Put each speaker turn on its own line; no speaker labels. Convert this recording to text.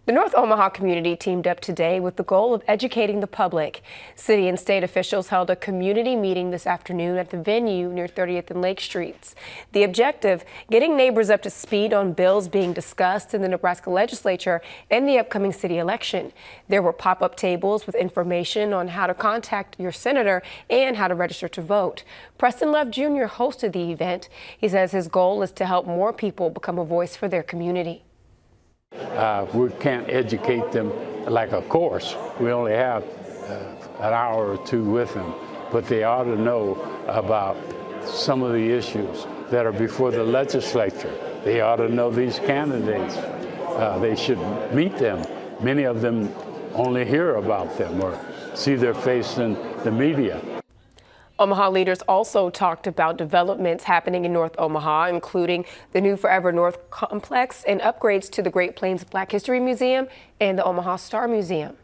The North Omaha community teamed up today with the goal of educating the public. City and state officials held a community meeting this afternoon at the venue near 30th and Lake Streets. The objective, getting neighbors up to speed on bills being discussed in the Nebraska legislature and the upcoming city election. There were pop-up tables with information on how to contact your senator and how to register to vote. Preston Love Jr. hosted the event. He says his goal is to help more people become a voice for their community.
We can't educate them like a course. We only have an hour or two with them, but they ought to know about some of the issues that are before the legislature. They ought to know these candidates. They should meet them. Many of them only hear about them or see their face in the media.
Omaha leaders also talked about developments happening in North Omaha, including the new Forever North complex and upgrades to the Great Plains Black History Museum and the Omaha Star Museum.